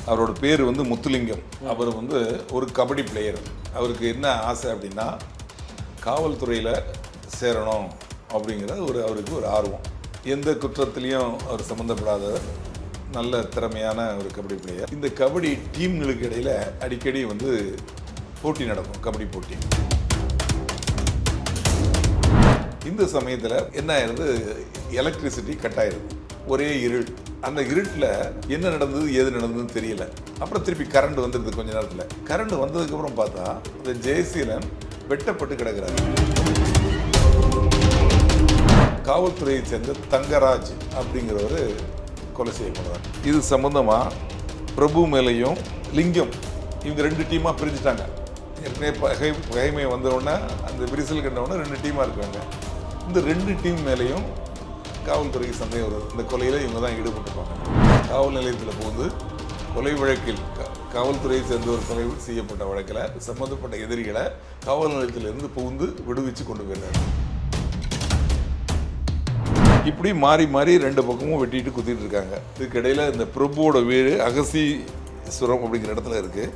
அவரோட பேர் வந்து முத்துலிங்கம். அவர் வந்து ஒரு கபடி பிளேயர். அவருக்கு என்ன ஆசை அப்படின்னா காவல்துறையில் சேரணும் அப்படிங்கிற அவருக்கு ஒரு ஆர்வம். எந்த குற்றத்திலையும் அவர் சம்மந்தப்படாத நல்ல திறமையான ஒரு கபடி பிளேயர். இந்த கபடி டீம்களுக்கு இடையில் அடிக்கடி வந்து போட்டி நடக்கும், கபடி போட்டி. இந்த சமயத்தில் என்ன ஆயிருது, எலக்ட்ரிசிட்டி கட் ஆயிருது. ஒரே இருள். அந்த இருட்டில் என்ன நடந்தது ஏது நடந்ததுன்னு தெரியல. அப்புறம் திருப்பி கரண்ட் வந்துடுது கொஞ்ச நேரத்தில். கரண்ட் வந்ததுக்கப்புறம் பார்த்தா இந்த ஜெயசீலன் வெட்டப்பட்டு கிடக்கிறாரு. காவல்துறையை சேர்ந்த தங்கராஜ் அப்படிங்கிறவர் கொலை செய்யப்படுறார். இது சம்பந்தமாக பிரபு மேலையும் லிங்கம் இவங்க 2 டீமாக பிரிஞ்சுட்டாங்க. ஏற்கனவே பகைமை வந்தவுடனே அந்த விரிசல் கண்டவுடனே 2 டீமாக இருக்காங்க. இந்த 2 டீம் மேலேயும் காவல்துறைக்கு சந்தேகம் வருது. இந்த கொலையில் இவங்க தான் ஈடுபட்டிருப்பாங்க. காவல் நிலையத்தில் போது கொலை வழக்கில் காவல்துறையை சேர்ந்த ஒரு கொலை செய்யப்பட்ட வழக்கில் சம்பந்தப்பட்ட எதிரிகளை காவல் நிலையத்திலிருந்து புகுந்து விடுவிச்சு கொண்டு போயிடுறாங்க. இப்படி மாறி மாறி 2 பக்கமும் வெட்டிட்டு குத்திட்டு இருக்காங்க. இதுக்கிடையில் இந்த பிரபுவோட வீடு அகசீஸ்வரம் அப்படிங்கிற இடத்துல இருக்குது.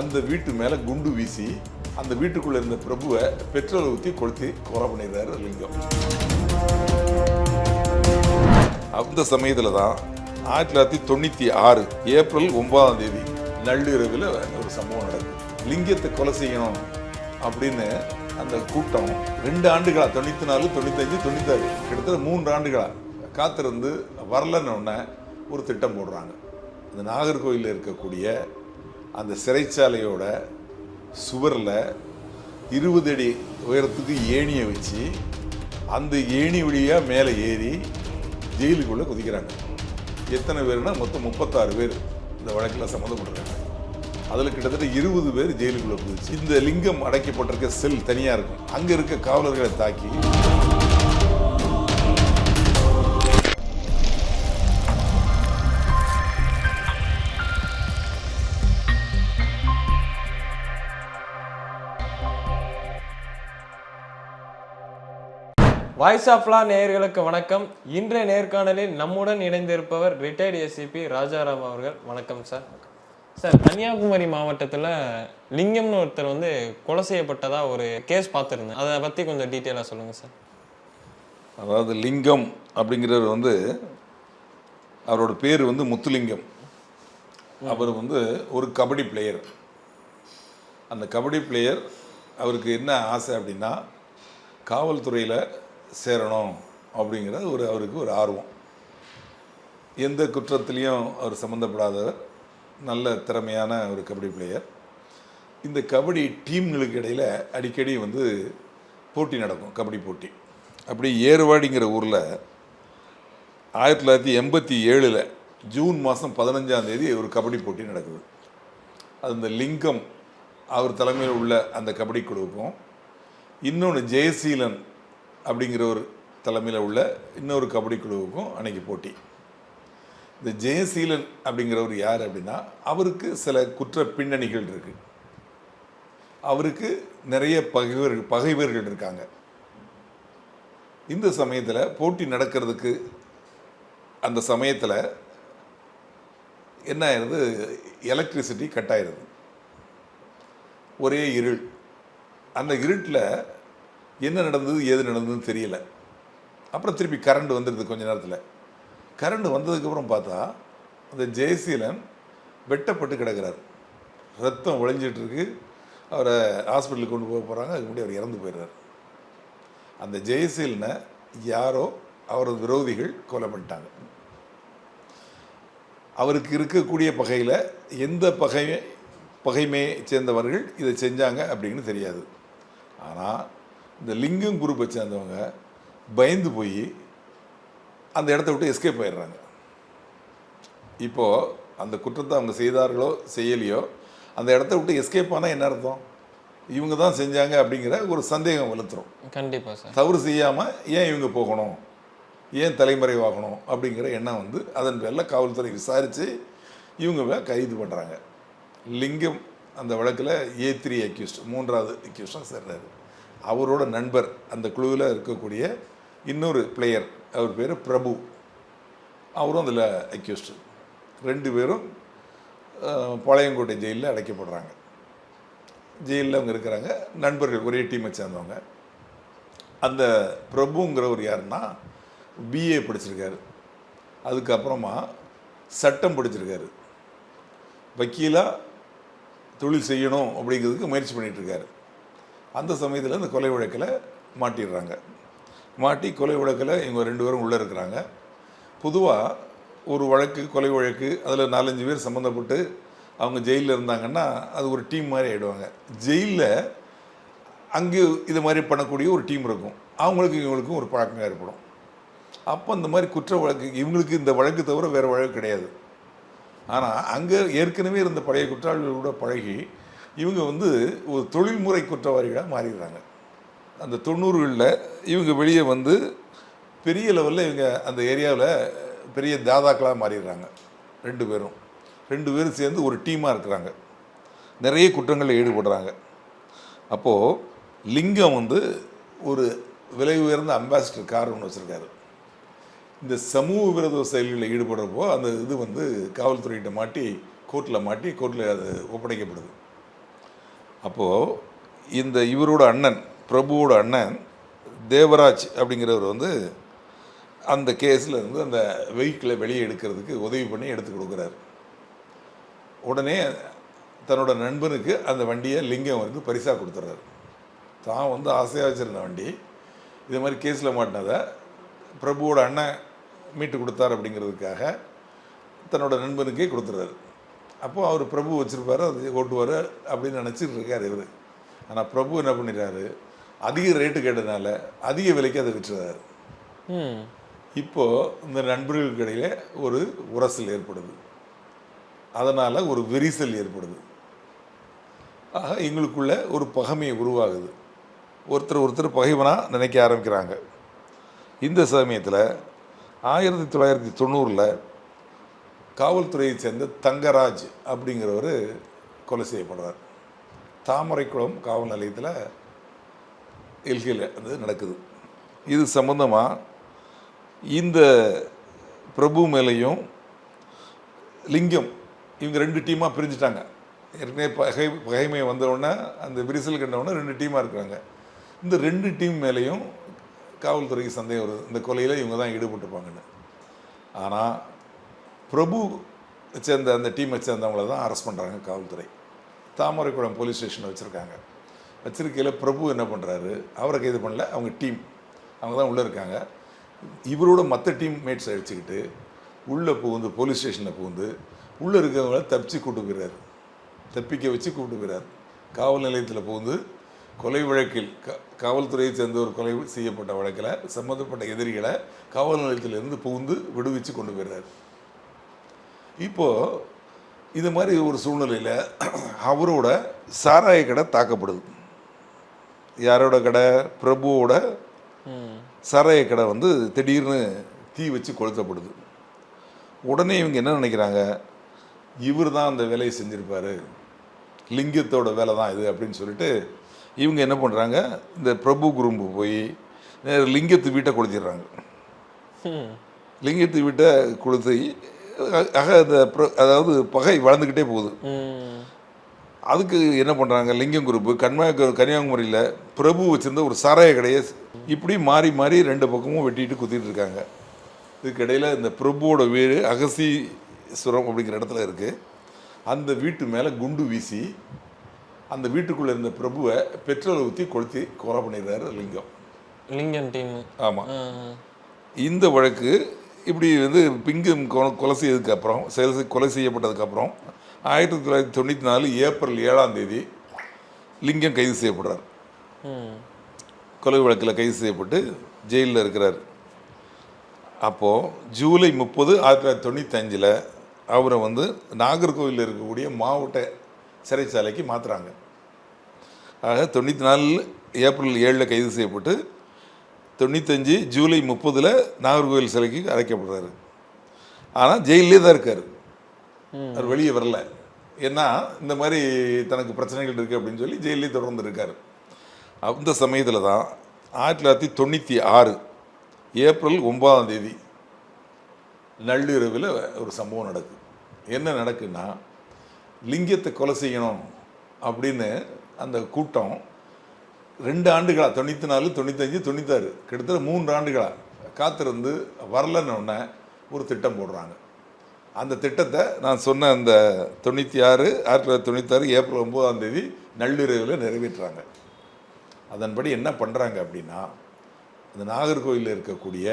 அந்த வீட்டு மேலே குண்டு வீசி அந்த வீட்டுக்குள்ளே இருந்த பிரபுவை பெட்ரோல் ஊற்றி கொளுத்தி கொலை பண்ணிடுறாரு லிங்கம். அந்த சமயத்தில் தான் 1996 ஏப்ரல் 9ஆம் தேதி நள்ளிரவில் ஒரு சம்பவம் நடக்குது. லிங்கத்தை கொலை செய்யணும் அப்படின்னு அந்த கூட்டம் 2 ஆண்டுகளா 94, 95, 96 கிட்டத்தட்ட 3 ஆண்டுகளா காத்திருந்து வரலன்னு ஒரு திட்டம் போடுறாங்க. அந்த நாகர்கோயிலில் இருக்கக்கூடிய அந்த சிறைச்சாலையோட சுவரில் 20 அடி உயரத்துக்கு ஏணியை வச்சு அந்த ஏணி வழியாக மேலே ஏறி ஜெயிலுக்குள்ளே குதிக்கிறாங்க. எத்தனை பேர்னா மொத்தம் 36 பேர் இந்த வழக்கில் சம்மந்தப்பட்டிருக்காங்க. அதில் கிட்டத்தட்ட 20 பேர் ஜெயிலுக்குள்ளே குதிச்சு. இந்த லிங்கம் அடைக்கப்பட்டிருக்க செல் தனியாக இருக்கும். அங்கே இருக்க காவலர்களை தாக்கி வாய்ஸ் ஆஃப் லா நேயர்களுக்கு வணக்கம். இன்றைய நேர்காணலில் நம்முடன் இணைந்திருப்பவர் ரிட்டையர்டு எஸ்சிபி ராஜாராம் அவர்கள். வணக்கம் சார். சார், கன்னியாகுமரி மாவட்டத்தில் லிங்கம்னு ஒருத்தர் வந்து கொலை செய்யப்பட்டதா ஒரு கேஸ் பார்த்துருந்தேன். அதை பற்றி கொஞ்சம் டீட்டெயிலாக சொல்லுங்கள் சார். அதாவது லிங்கம் அப்படிங்கிறவர் வந்து அவரோட பேர் வந்து முத்துலிங்கம். அவர் வந்து ஒரு கபடி பிளேயர். அந்த கபடி பிளேயர் அவருக்கு என்ன ஆசை அப்படின்னா காவல்துறையில் சேரணும் அப்படிங்கிற அவருக்கு ஒரு ஆர்வம். எந்த குற்றத்திலையும் அவர் சம்மந்தப்படாதவர், நல்ல திறமையான ஒரு கபடி பிளேயர். இந்த கபடி டீம்களுக்கு இடையில் அடிக்கடி வந்து போட்டி நடக்கும், கபடி போட்டி. அப்படி ஏர்வாடிங்கிற ஊரில் 1987 ஜூன் மாதம் 15ஆம் தேதி ஒரு கபடி போட்டி நடக்குது. அது இந்த லிங்கம் அவர் தலைமையில் உள்ள அந்த கபடி குழுவுக்கும் இன்னொன்று ஜெயசீலன் அப்படிங்கிற ஒரு தலைமையில் உள்ள இன்னொரு கபடி குழுவுக்கும் அன்னைக்கு போட்டி. இந்த ஜெயசீலன் அப்படிங்கிறவர் யார் அப்படின்னா அவருக்கு சில குற்ற பின்னணிகள் இருக்குது. அவருக்கு நிறைய பகைவர்கள் இருக்காங்க. இந்த சமயத்தில் போட்டி நடக்கிறதுக்கு அந்த சமயத்தில் என்ன ஆயிடுது, எலக்ட்ரிசிட்டி கட் ஆயிடுது. ஒரே இருள். அந்த இருட்டில் என்ன நடந்தது ஏது நடந்ததுன்னு தெரியல. அப்புறம் திருப்பி கரண்ட் வந்துடுது கொஞ்ச நேரத்தில். கரண்ட் வந்ததுக்கப்புறம் பார்த்தா அந்த ஜெயசீலன் வெட்டப்பட்டு கிடக்கிறார். ரத்தம் ஒழிஞ்சிட்ருக்கு. அவரை ஹாஸ்பிட்டலுக்கு கொண்டு போக போகிறாங்க. அதுக்கு முன்னாடி அவர் இறந்து போயிடுறார். அந்த ஜெயசீலனை யாரோ அவரது விரோதிகள் கொலை பண்ணிட்டாங்க. அவருக்கு இருக்கக்கூடிய பகையில் எந்த பகைமையை சேர்ந்தவர்கள் இதை செஞ்சாங்க அப்படின்னு தெரியாது. ஆனால் இந்த லிங்கம் குரூப்பை சேர்ந்தவங்க பயந்து போய் அந்த இடத்த விட்டு எஸ்கேப் ஆயிடுறாங்க. இப்போது அந்த குற்றத்தை அவங்க செய்தார்களோ செய்யலையோ அந்த இடத்த விட்டு எஸ்கேப் ஆனால் என்ன அர்த்தம், இவங்க தான் செஞ்சாங்க அப்படிங்கிற ஒரு சந்தேகம் வளர்த்துரும். கண்டிப்பாக சார். தவறு செய்யாமல் ஏன் இவங்க போகணும், ஏன் தலைமறைவாகணும் அப்படிங்கிற எண்ணம் வந்து அதன் பேரில் காவல்துறை விசாரித்து இவங்க கைது பண்ணுறாங்க. லிங்கம் அந்த வழக்கில் A3 அக்யூஸ்ட், 3வது அக்யூஸ்டாக சேர்றாரு. அவரோட நண்பர் அந்த குழுவில் இருக்கக்கூடிய இன்னொரு பிளேயர், அவர் பேர் பிரபு, அவரும் அதில் அக்யூஸ்டு. 2 பேரும் பாளையங்கோட்டை ஜெயிலில் அடைக்கப்படுறாங்க. ஜெயிலில் அவங்க இருக்கிறாங்க, நண்பர்கள் ஒரே டீமை சேர்ந்தவங்க. அந்த பிரபுங்கிறவர் யாருன்னா பிஏ படிச்சிருக்காரு, அதுக்கப்புறமா சட்டம் படிச்சிருக்காரு, வக்கீலாக தொழில் செய்யணும் அப்படிங்கிறதுக்கு முயற்சி பண்ணிகிட்ருக்காரு. அந்த சமயத்தில் இந்த கொலை வழக்கில் மாட்டிடுறாங்க. மாட்டி கொலை வழக்கில் இவங்க 2 பேரும் உள்ளே இருக்கிறாங்க. பொதுவாக ஒரு வழக்கு, கொலை வழக்கு, அதில் 4-5 பேர் சம்மந்தப்பட்டு அவங்க ஜெயிலில் இருந்தாங்கன்னா அது ஒரு டீம் மாதிரி ஆகிடுவாங்க. ஜெயிலில் அங்கே இது மாதிரி பண்ணக்கூடிய ஒரு டீம் இருக்கும், அவங்களுக்கு இவங்களுக்கும் ஒரு பழக்கம் ஏற்படும். அப்போ இந்த மாதிரி குற்ற வழக்கு, இவங்களுக்கு இந்த வழக்கு தவிர வேறு வழக்கு கிடையாது. ஆனால் அங்கே ஏற்கனவே இருந்த பழைய குற்றவாளிகளோட பழகி இவங்க ஒரு தொழில்முறை குற்றவாளிகளாக மாறிடுறாங்க. அந்த 90களில் இவங்க வெளியே பெரிய லெவலில் இவங்க அந்த ஏரியாவில் பெரிய தாதாக்களாக மாறிடுறாங்க. 2 பேரும் சேர்ந்து ஒரு டீமாக இருக்கிறாங்க, நிறைய குற்றங்களில் ஈடுபடுறாங்க. அப்போது லிங்கம் ஒரு விலை உயர்ந்த அம்பாசிடர் கார் ஒன்று வச்சுருக்காரு. இந்த சமூக விரோத செயல்களில் ஈடுபடுறப்போ அந்த இது காவல்துறையிட்ட மாட்டி கோர்ட்டில் அது ஒப்படைக்கப்படுது. அப்போது இந்த இவரோட அண்ணன், பிரபுவோட அண்ணன் தேவராஜ் அப்படிங்கிறவர் அந்த கேஸில் அந்த வெஹிக்கிளை வெளியே எடுக்கிறதுக்கு உதவி பண்ணி எடுத்து கொடுக்குறாரு. உடனே தன்னோட நண்பனுக்கு அந்த வண்டியை லிங்கம் பரிசாக கொடுத்துட்றாரு. தான் ஆசையாக வச்சுருந்த வண்டி இது மாதிரி கேஸில் மாட்டினதை பிரபுவோட அண்ணன் மீட்டு கொடுத்தார் அப்படிங்கிறதுக்காக தன்னோட நண்பனுக்கே கொடுத்துட்றாரு. அப்போது அவர் பிரபு வச்சுருப்பார், அது ஓட்டுவார் அப்படின்னு நினச்சிட்டு இருக்கார் இவர். ஆனால் பிரபு என்ன பண்ணிடுறாரு, அதிக ரேட்டு கேட்டதுனால அதிக விலைக்கு அதை விட்டுறாரு. இப்போது இந்த நண்பர்களுக்கு இடையில ஒரு உரசல் ஏற்படுது, அதனால் ஒரு விரிசல் ஏற்படுது. ஆக எங்களுக்குள்ள ஒரு பகைமை உருவாகுது, ஒருத்தர் பகைவனாக நினைக்க ஆரம்பிக்கிறாங்க. இந்த சமயத்தில் 1990 காவல்துறையை சேர்ந்த தங்கராஜ் அப்படிங்கிறவர் கொலை செய்யப்படுறார். தாமரைக்குளம் காவல் நிலையத்தில் எல்கையில் நடக்குது. இது சம்பந்தமாக இந்த பிரபு மேலேயும் லிங்கம் இவங்க 2 டீமாக பிரிஞ்சுட்டாங்க. ஏற்கனவே பகைமை வந்தவுடனே அந்த விரிசல் கண்டவுடனே 2 டீமாக இருக்கிறாங்க. இந்த 2 டீம் மேலேயும் காவல்துறைக்கு சந்தேகம் வருது, இந்த கொலையில் இவங்க தான் ஈடுபட்டுப்பாங்கன்னு. ஆனால் பிரபு சேர்ந்த அந்த டீமை சேர்ந்தவங்கள தான் அரெஸ்ட் பண்ணுறாங்க காவல்துறை. தாமரைக்குளம் போலீஸ் ஸ்டேஷனில் வச்சுருக்காங்க. வச்சிருக்கையில் பிரபு என்ன பண்ணுறாரு, அவரை கைது பண்ணல, அவங்க டீம் அவங்க தான் உள்ளே இருக்காங்க. இவரோட மற்ற டீம் மேட்ஸ் அடிச்சுக்கிட்டு உள்ளே போலீஸ் ஸ்டேஷனில் உள்ளே இருக்கிறவங்கள தப்பிக்க வச்சு கூப்பிட்டு போயிறார். காவல் நிலையத்தில் கொலை வழக்கில் காவல்துறையை சேர்ந்த ஒரு கொலை செய்யப்பட்ட வழக்கில் சம்மந்தப்பட்ட எதிரிகளை காவல் நிலையத்திலிருந்து விடுவிச்சு கொண்டு போயிடுறார். இப்போது இது மாதிரி ஒரு சூழ்நிலையில் அவரோட சாராய கடை தாக்கப்படுது. யாரோட கடை? பிரபுவோட சாராய கடை திடீர்னு தீ வச்சு கொளுத்தப்படுது. உடனே இவங்க என்ன நினைக்கிறாங்க, இவர் தான் அந்த வேலையை செஞ்சுருப்பார், லிங்கத்தோட வேலை தான் இது அப்படின்னு சொல்லிட்டு இவங்க என்ன பண்ணுறாங்க, இந்த பிரபு குறும்பு போய் லிங்கத்து வீட்டை கொளுத்திடுறாங்க. லிங்கத்து வீட்டை கொளுத்தி அதாவது பகை வளர்ந்துக்கிட்டே போகுது. அதுக்கு என்ன பண்ணுறாங்க, லிங்கம் குரூப்பு கன்னியாகுமரியில் பிரபு வச்சுருந்த ஒரு சாராய கடையை இப்படி மாறி 2 பக்கமும் வெட்டிட்டு குத்திட்டு இருக்காங்க. இதுக்கிடையில் இந்த பிரபுவோட வீடு அகசீஸ்வரம் அப்படிங்கிற இடத்துல இருக்குது. அந்த வீட்டு மேலே குண்டு வீசி அந்த வீட்டுக்குள்ளே இருந்த பிரபுவை பெட்ரோலை ஊற்றி கொளுத்தி கொலை பண்ணிடுறாரு லிங்கம் டீம். ஆமாம், இந்த வழக்கு இப்படி பிங்கம் கொலை செய்ததுக்கப்புறம் கொலை செய்யப்பட்டதுக்கப்புறம் 1994 ஏப்ரல் 7 லிங்கம் கைது செய்யப்படுறார். கொலை வழக்கில் கைது செய்யப்பட்டு ஜெயிலில் இருக்கிறார். அப்போது ஜூலை 30, 1995 அவரை நாகர்கோவிலில் இருக்கக்கூடிய மாவட்ட சிறைச்சாலைக்கு மாற்றுறாங்க. ஆக 94 ஏப்ரல் 7 கைது செய்யப்பட்டு 95 ஜூலை 30 நாகர்கோவில் சிறைக்கு அழைக்கப்படுறாரு. ஆனால் ஜெயிலே தான் இருக்கார், அவர் வெளியே வரல. ஏன்னா இந்த மாதிரி தனக்கு பிரச்சனைகள் இருக்குது அப்படின்னு சொல்லி ஜெயிலே தொடர்ந்து இருக்கார். அந்த சமயத்தில் தான் 1996 ஏப்ரல் 9 நள்ளிரவில் ஒரு சம்பவம் நடக்குது. என்ன நடக்குன்னா, லிங்கத்தை கொலை செய்யணும் அப்படின்னு அந்த கூட்டம் 2 ஆண்டுகளா 94, 95, 96 கிட்டத்தட்ட 3 ஆண்டுகளா காத்திருந்து வரலன்னு ஒரு திட்டம் போடுறாங்க. அந்த திட்டத்தை நான் சொன்ன அந்த 1996 ஏப்ரல் 9ஆம் தேதி நள்ளிரவில் நிறைவேற்றுறாங்க. அதன்படி என்ன பண்ணுறாங்க அப்படின்னா, அந்த நாகர்கோயிலில் இருக்கக்கூடிய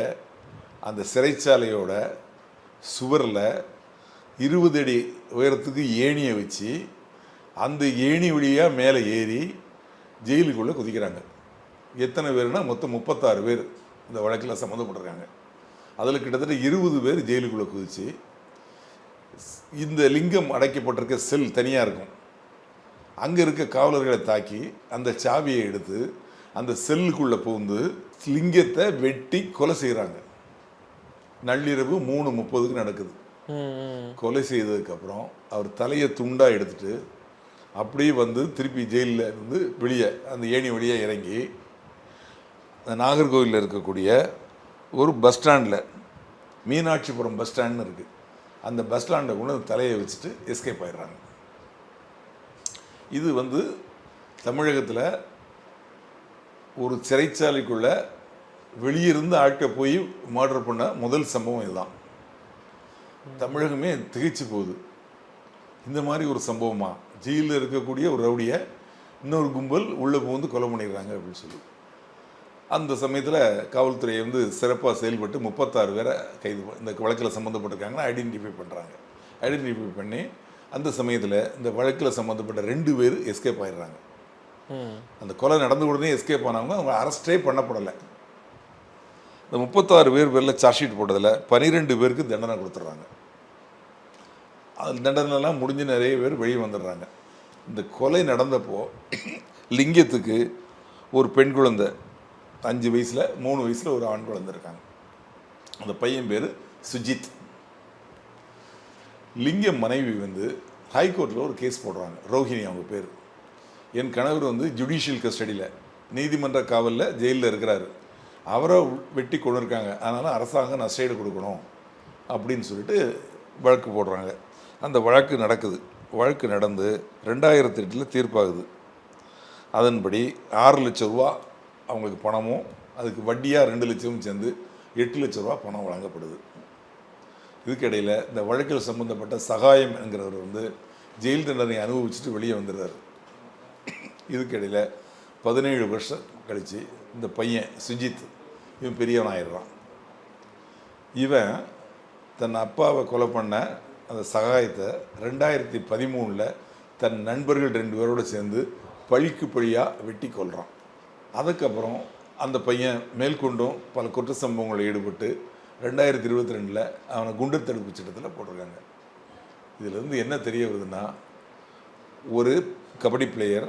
அந்த சிறைச்சாலையோட சுவரில் 20 அடி உயரத்துக்கு ஏணியை வச்சு அந்த ஏணி வழியாக மேலே ஏறி ஜெயிலுக்குள்ளே குதிக்கிறாங்க. எத்தனை பேர்னா மொத்தம் 36 பேர் இந்த வழக்கில் சம்மந்தப்பட்டிருக்காங்க. அதில் கிட்டத்தட்ட 20 பேர் ஜெயிலுக்குள்ளே குதிச்சு, இந்த லிங்கம் அடைக்கப்பட்டிருக்க செல் தனியாக இருக்கும், அங்கே இருக்க காவலர்களை தாக்கி அந்த சாவியை எடுத்து அந்த செல்லுக்குள்ளே புகுந்து லிங்கத்தை வெட்டி கொலை செய்கிறாங்க. நள்ளிரவு 3:30 நடக்குது. கொலை செய்ததுக்கப்புறம் அவர் தலையை துண்டாக எடுத்துட்டு அப்படியே வந்து திருப்பி ஜெயிலில் இருந்து வெளியே அந்த ஏணி வழியாக இறங்கி நாகர்கோவிலில் இருக்கக்கூடிய ஒரு பஸ் ஸ்டாண்டில், மீனாட்சிபுரம் பஸ் ஸ்டாண்ட்னு இருக்குது, அந்த பஸ் ஸ்டாண்டை கொண்டு தலையை வச்சுட்டு எஸ்கேப் ஆயிடுறாங்க. இது வந்து தமிழகத்தில் ஒரு சிறைச்சாலைக்குள்ள வெளியிருந்து ஆட்கள் போய் மர்டர் பண்ண முதல் சம்பவம் இதுதான். தமிழகமே திகைச்சு போகுது. இந்த மாதிரி ஒரு சம்பவமா, ஜெயிலில் இருக்கக்கூடிய ஒரு ரவுடியை இன்னொரு கும்பல் உள்ளே புகுந்து கொலை பண்ணிடுறாங்க அப்படின்னு சொல்லி அந்த சமயத்தில் காவல்துறை வந்து சிறப்பாக செயல்பட்டு 36 பேரை கைது இந்த வழக்கில் சம்மந்தப்பட்டிருக்காங்கன்னா ஐடென்டிஃபை பண்ணுறாங்க. ஐடென்டிஃபை பண்ணி அந்த சமயத்தில் இந்த வழக்கில் சம்மந்தப்பட்ட 2 பேர் எஸ்கேப் ஆயிடுறாங்க. அந்த கொலை நடந்த உடனே எஸ்கேப் ஆனவங்க அவங்க அரெஸ்டே பண்ணப்படலை. இந்த 36 பேரில் சார்ஜ் ஷீட் போட்டதில் 12 பேருக்கு தண்டனை கொடுத்துட்றாங்க. அது தண்டனைலாம் முடிஞ்சு நிறைய பேர் வெளியே வந்துடுறாங்க. இந்த கொலை நடந்தப்போ லிங்கத்துக்கு ஒரு பெண் குழந்தை 5 வயசில், 3 வயசில் ஒரு ஆண் குழந்தை இருக்காங்க. அந்த பையன் பேர் சுஜித். லிங்கம் மனைவி வந்து ஹைகோர்ட்டில் ஒரு கேஸ் போடுறாங்க. ரோஹிணி அவங்க பேர். என் கணவர் வந்து ஜுடிஷியல் கஸ்டடியில், நீதிமன்ற காவலில் ஜெயிலில் இருக்கிறாரு, அவரை வெட்டி கொண்டு இருக்காங்க, அதனால் அரசாங்கம் நஷ்டஈடு கொடுக்கணும் அப்படின்னு சொல்லிட்டு வழக்கு போடுறாங்க. அந்த வழக்கு நடக்குது. வழக்கு நடந்து 2008 தீர்ப்பாகுது. அதன்படி 6 லட்சம் ரூபா அவங்களுக்கு பணமும் அதுக்கு வட்டியாக 2 லட்சமும் சேர்ந்து 8 லட்ச ரூபா பணம் வழங்கப்படுது. இதுக்கிடையில் இந்த வழக்கில் சம்பந்தப்பட்ட சகாயம் என்கிறவர் வந்து ஜெயில் தண்டனை அனுபவிச்சுட்டு வெளியே வந்துடுறாரு. இதுக்கிடையில் 17 வருஷம் கழித்து இந்த பையன் சுஜித் இவன் பெரியவன் ஆயிடுறான். இவன் தன் அப்பாவை கொலை பண்ண அந்த சகாயத்தை 2013 தன் நண்பர்கள் 2 பேரோடு சேர்ந்து பழிக்கு பழியாக வெட்டி கொள்கிறான். அதுக்கப்புறம் அந்த பையன் மேற்கொண்டும் பல குற்ற சம்பவங்களில் ஈடுபட்டு 2022 அவனை குண்டர் தடுப்பு சட்டத்தில் போட்டிருக்காங்க. இதிலேருந்து என்ன தெரிய வருதுன்னா, ஒரு கபடி பிளேயர்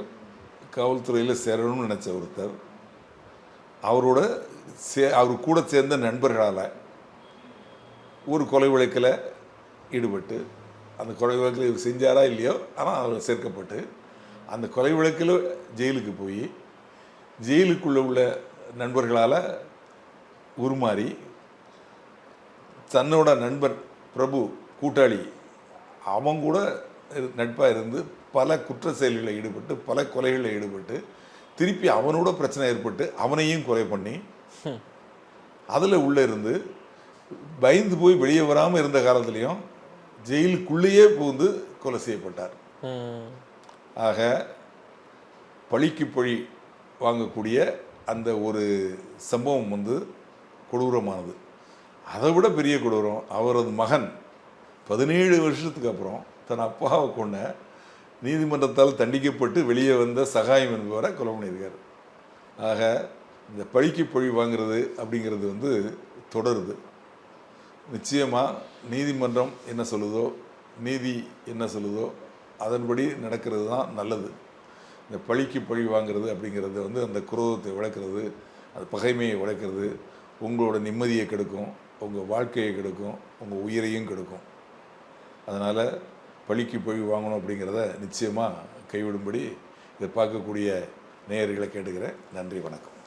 காவல்துறையில் சேரணும்னு நினச்ச ஒருத்தர் அவர் கூட சேர்ந்த நண்பர்களால் ஒரு கொலை வழக்கில் ஈடுபட்டு, அந்த கொலை வழக்கில் இவர் செஞ்சாரா இல்லையோ, ஆனால் அவர் சேர்க்கப்பட்டு அந்த கொலை வழக்கில் ஜெயிலுக்கு போய் ஜெயிலுக்குள்ளே உள்ள நண்பர்களால் உருமாறி தன்னோட நண்பர் பிரபு கூட்டாளி அவன் கூட நட்பாக இருந்து பல குற்ற செயல்களில் ஈடுபட்டு பல கொலைகளில் ஈடுபட்டு திருப்பி அவனோட பிரச்சனை ஏற்பட்டு அவனையும் கொலை பண்ணி அதில் உள்ளே இருந்து பயந்து போய் வெளியே வராமல் இருந்த காலத்துலேயும் ஜெயிலுக்குள்ளேயே புகுந்து கொலை செய்யப்பட்டார். ஆக பழிக்கு பழி வாங்கக்கூடிய அந்த ஒரு சம்பவம் வந்து கொடூரமானது. அதை விட பெரிய கொடூரம், அவரது மகன் 17 வருஷத்துக்கு அப்புறம் தன் அப்பாவை கொண்ட நீதிமன்றத்தால் தண்டிக்கப்பட்டு வெளியே வந்த சகாயம் என்பவரை கொலை பண்ணியிருக்கார். ஆக இந்த பழிக்கு பழி வாங்கிறது அப்படிங்கிறது வந்து தொடருது. நிச்சயமாக நீதிமன்றம் என்ன சொல்லுதோ, நீதி என்ன சொல்லுதோ அதன்படி நடக்கிறது தான் நல்லது. இந்த பழிக்கு பழி வாங்கிறது அப்படிங்கிறது வந்து அந்த குரோதத்தை விளக்குறது, அது பகைமையை விளக்குறது, உங்களோட நிம்மதியை கெடுக்கும், உங்கள் வாழ்க்கையை கெடுக்கும், உங்கள் உயிரையும் கெடுக்கும். அதனால் பழிக்கு பழி வாங்கணும் அப்படிங்கிறத நிச்சயமாக கைவிடும்படி இதை பார்க்கக்கூடிய நேயர்களை கேட்டுக்கிறேன். நன்றி, வணக்கம்.